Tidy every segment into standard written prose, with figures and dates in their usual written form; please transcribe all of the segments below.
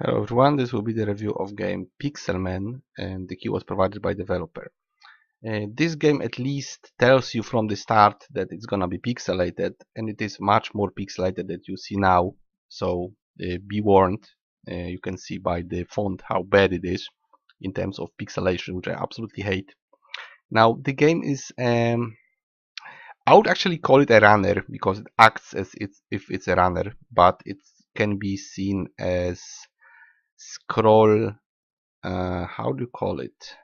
Hello everyone, this will be the review of game PIXELMAN, and the key was provided by developer. This game at least tells you from the start that it's gonna be pixelated, and it is much more pixelated than you see now, so be warned. You can see by the font how bad it is in terms of pixelation, which I absolutely hate. Now the game is, I would actually call it a runner because it acts as if it's a runner, but it can be seen as scroll. How do you call it?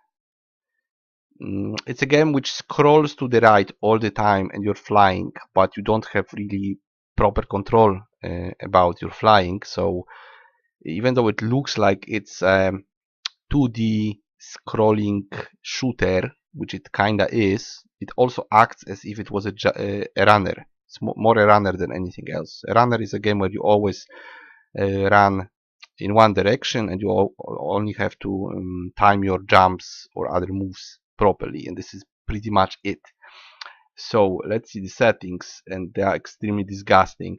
It's a game which scrolls to the right all the time and you're flying, but you don't have really proper control about your flying. So even though it looks like it's 2D scrolling shooter, which it kinda is, it also acts as if it was a runner. It's more a runner than anything else. A runner is a game where you always run in one direction and you only have to time your jumps or other moves properly, and this is pretty much it. So let's see the settings, and they are extremely disgusting.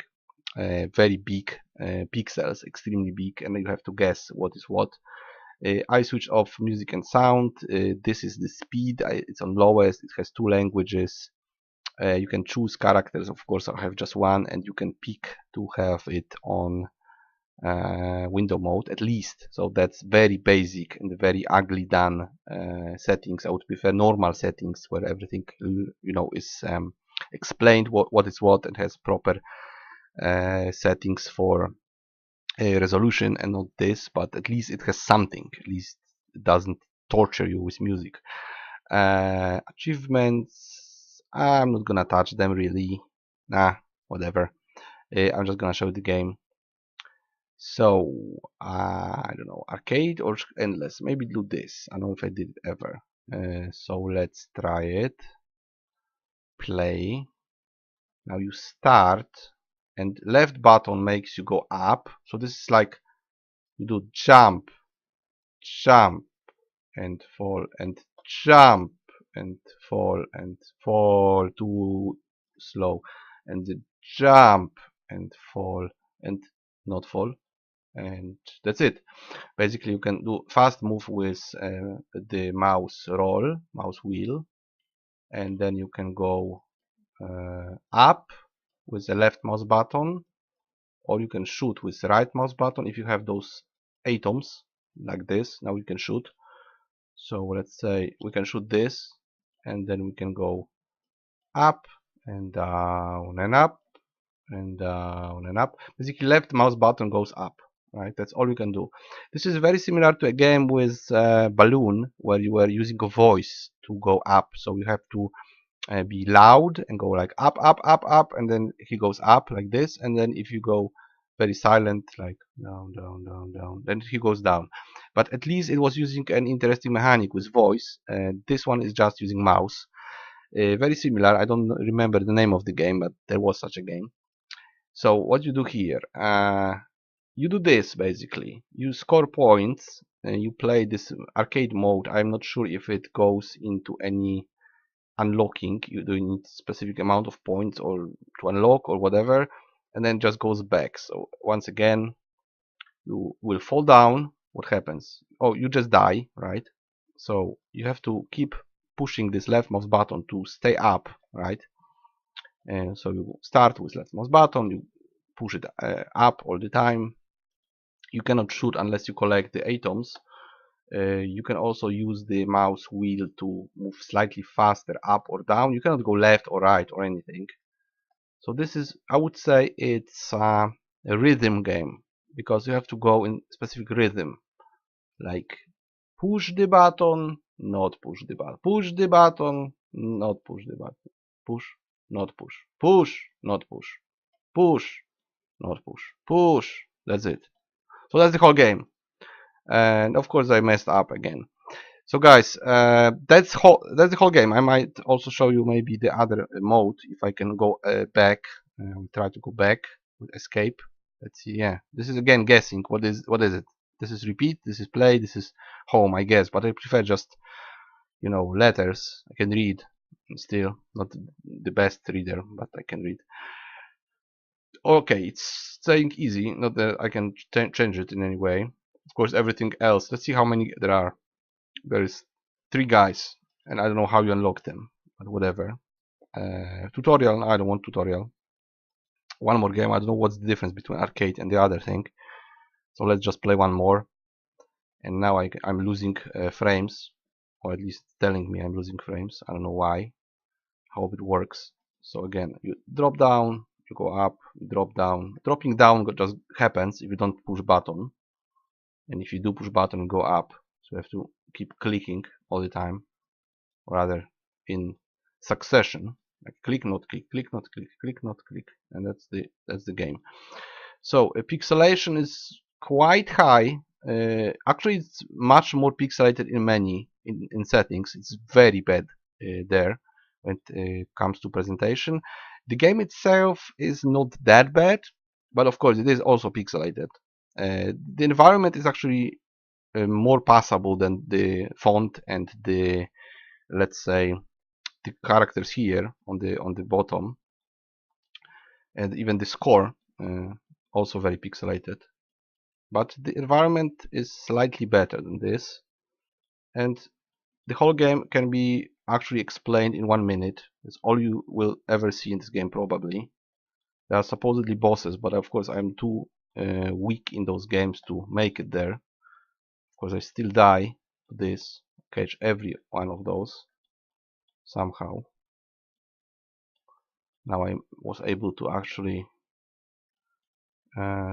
Very big pixels, extremely big, and you have to guess what is what. I switch off music and sound. This is the speed. It's on lowest. It has two languages. You can choose characters. Of course, I have just one, and you can pick to have it on window mode at least. So that's very basic and very ugly done settings. I would prefer normal settings where everything is explained what is what and has proper settings for resolution, and not this, but at least it has something. At least it doesn't torture you with music. Achievements, I'm not gonna touch them really. Nah, whatever. I'm just gonna show the game. So I don't know, arcade or endless. Maybe do this. I don't know if I did it ever. So let's try it. Play. Now you start, and left button makes you go up. So this is like you do jump, jump, and fall, and jump, and fall too slow, and jump and fall and not fall. And that's it. Basically, you can do fast move with the mouse wheel, and then you can go up with the left mouse button, or you can shoot with the right mouse button if you have those atoms like this. Now we can shoot. So let's say we can shoot this, and then we can go up and down and up and down and up. Basically, left mouse button goes up. Right, that's all you can do. This is very similar to a game with balloon where you were using a voice to go up. So you have to be loud and go like up, up, up, up, and then he goes up like this. And then if you go very silent, like down, down, down, down, then he goes down. But at least it was using an interesting mechanic with voice. This one is just using mouse. Very similar. I don't remember the name of the game, but there was such a game. So what you do here? You do this basically. You score points and you play this arcade mode. I'm not sure if it goes into any unlocking. You do need specific amount of points or to unlock or whatever, and then just goes back. So once again, you will fall down. What happens? Oh, you just die, right? So you have to keep pushing this left mouse button to stay up, right? And so you start with left mouse button, you push it up all the time. You cannot shoot unless you collect the atoms. You can also use the mouse wheel to move slightly faster up or down. You cannot go left or right or anything. So this is, I would say, it's a rhythm game because you have to go in specific rhythm, like push the button, not push the button, push the button, not push the button, push, not push, push, not push, push, not push, push. That's it. So that's the whole game. And of course I messed up again. So guys, that's the whole game. I might also show you maybe the other mode if I can go back. Try to go back with escape. Let's see. Yeah, this is again guessing. What is it? This is repeat. This is play. This is home, I guess. But I prefer just letters. I can read. Still not the best reader, but I can read. Okay, it's saying easy. Not that I can change it in any way. of course, everything else. Let's see how many there are. There is 3 guys, and I don't know how you unlock them, but whatever. Tutorial, I don't want tutorial. One more game, I don't know what's the difference between arcade and the other thing. So let's just play one more. And now I'm losing frames, or at least telling me I'm losing frames. I don't know why. Hope it works. So again, you drop down, you go up, you drop down. Dropping down just happens if you don't push button. And if you do push button, you go up. So you have to keep clicking all the time, or rather in succession. Like click, not click, click, not click, click, not click, and that's the game. So pixelation is quite high. Actually, it's much more pixelated in menu in settings. It's very bad there when it comes to presentation. The game itself is not that bad, but of course it is also pixelated. The environment is actually more passable than the font and the, let's say, the characters here on the bottom, and even the score also very pixelated. But the environment is slightly better than this, and the whole game can be actually explained in 1 minute. That's all you will ever see in this game probably. There are supposedly bosses, but of course I'm too weak in those games to make it there. Of course I still die to this, catch every one of those somehow. Now I was able to actually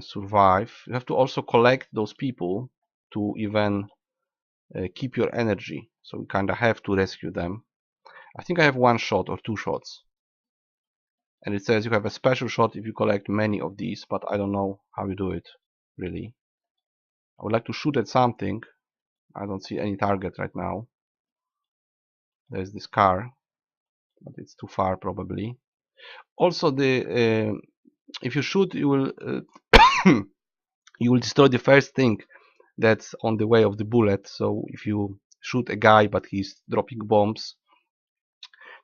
survive. You have to also collect those people to even keep your energy, so you kinda have to rescue them. I think I have 1 shot or 2 shots, and it says you have a special shot if you collect many of these, but I don't know how you do it really. I would like to shoot at something. I don't see any target right now. There's this car, but it's too far probably. Also, if you shoot, you will you will destroy the first thing that's on the way of the bullet. So if you shoot a guy but he's dropping bombs,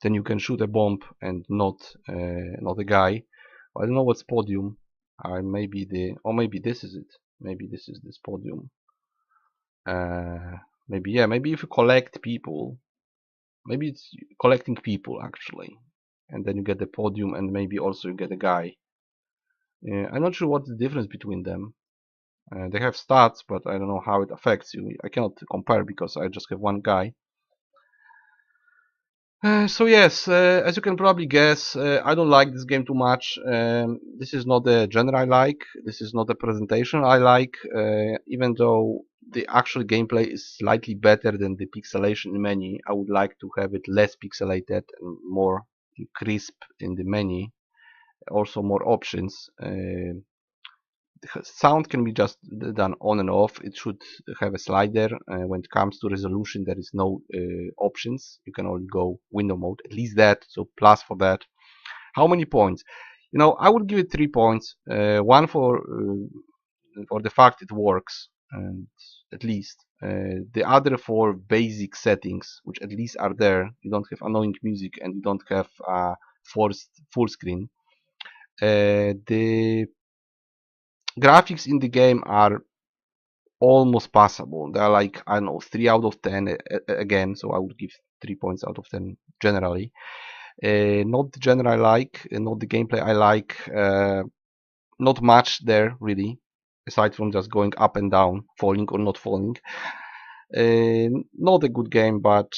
then you can shoot a bomb and not a guy. I don't know what's podium. Maybe maybe this is it. Maybe this is this podium. Maybe yeah. Maybe if you collect people, maybe it's collecting people actually, and then you get the podium, and maybe also you get a guy. I'm not sure what's the difference between them. They have stats, but I don't know how it affects you. I cannot compare because I just have 1 guy. So yes, as you can probably guess, I don't like this game too much. This is not the genre I like. This is not the presentation I like. Even though the actual gameplay is slightly better than the pixelation in menu, I would like to have it less pixelated and more crisp in the menu. Also more options. Sound can be just done on and off. It should have a slider. When it comes to resolution, there is no options. You can only go window mode, at least that, so plus for that. How many points? You know, I would give it 3 points. 1 for the fact it works, and at least the other for basic settings, which at least are there. You don't have annoying music and you don't have forced full screen. The graphics in the game are almost passable. They're like, I don't know, 3 out of 10 again, so I would give 3 points out of 10 generally. Not the genre I like, not the gameplay I like, not much there really, aside from just going up and down, falling or not falling. Not a good game, but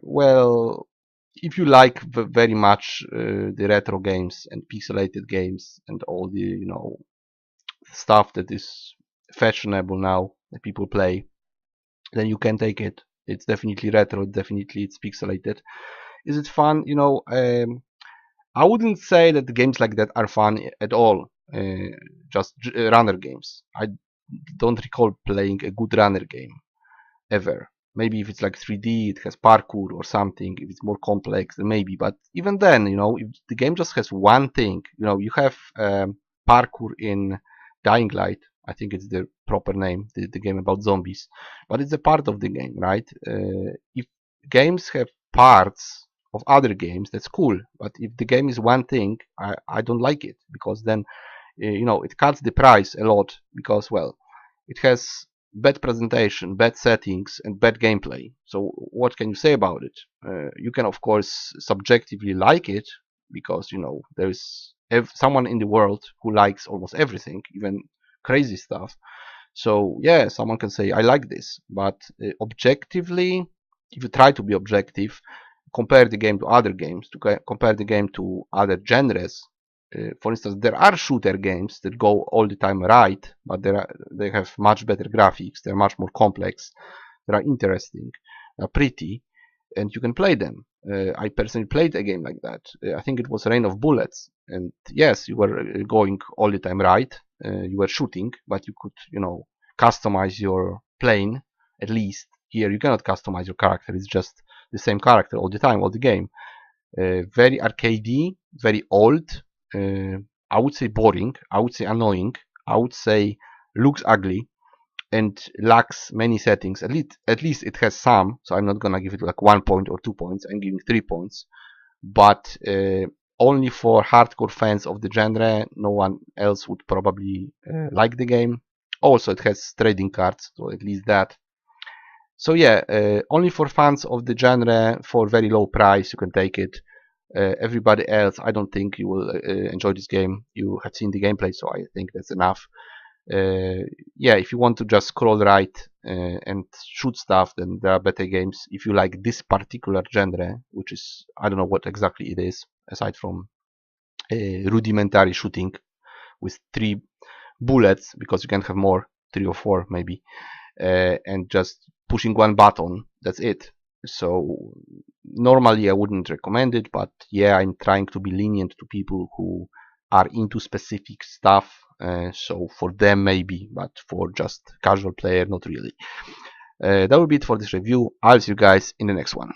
well, if you like very much the retro games and pixelated games and all the, you know, stuff that is fashionable now that people play, then you can take it. It's definitely retro, definitely it's pixelated. Is it fun? You know, I wouldn't say that the games like that are fun at all. Just runner games. I don't recall playing a good runner game ever. Maybe if it's like 3D, it has parkour or something. If it's more complex, then maybe. But even then, you know, if the game just has one thing, you know, you have parkour in Dying Light. I think it's the proper name, the game about zombies. But it's a part of the game, right? If games have parts of other games, that's cool. But if the game is one thing, I don't like it, because then, you know, it cuts the price a lot, because, well, it has bad presentation, bad settings, and bad gameplay. So what can you say about it? You can of course subjectively like it, because you know there's someone in the world who likes almost everything, even crazy stuff. So yeah, someone can say I like this, but objectively, if you try to be objective, compare the game to other games, to compare the game to other genres. For instance, there are shooter games that go all the time right, but they have much better graphics. They're much more complex. They are interesting, pretty, and you can play them. I personally played a game like that. I think it was Rain of Bullets, and yes, you were going all the time right. You were shooting, but you could, you know, customize your plane. At least here, you cannot customize your character. It's just the same character all the time, all the game. Very arcadey, very old. I would say boring. I would say annoying. I would say looks ugly and lacks many settings. At least it has some. So I'm not gonna give it like 1 point or 2 points. I'm giving 3 points. But only for hardcore fans of the genre. No one else would probably like the game. Also, it has trading cards, so at least that. So yeah, only for fans of the genre for very low price you can take it. Everybody else, I don't think you will enjoy this game. You have seen the gameplay, so I think that's enough. Yeah, if you want to just scroll right and shoot stuff, then there are better games. If you like this particular genre, which is, I don't know what exactly it is, aside from rudimentary shooting with 3 bullets, because you can have more, 3 or 4 maybe, and just pushing one button, that's it. So normally I wouldn't recommend it, but yeah, I'm trying to be lenient to people who are into specific stuff. So for them maybe, but for just casual player, not really. That will be it for this review. I'll see you guys in the next one.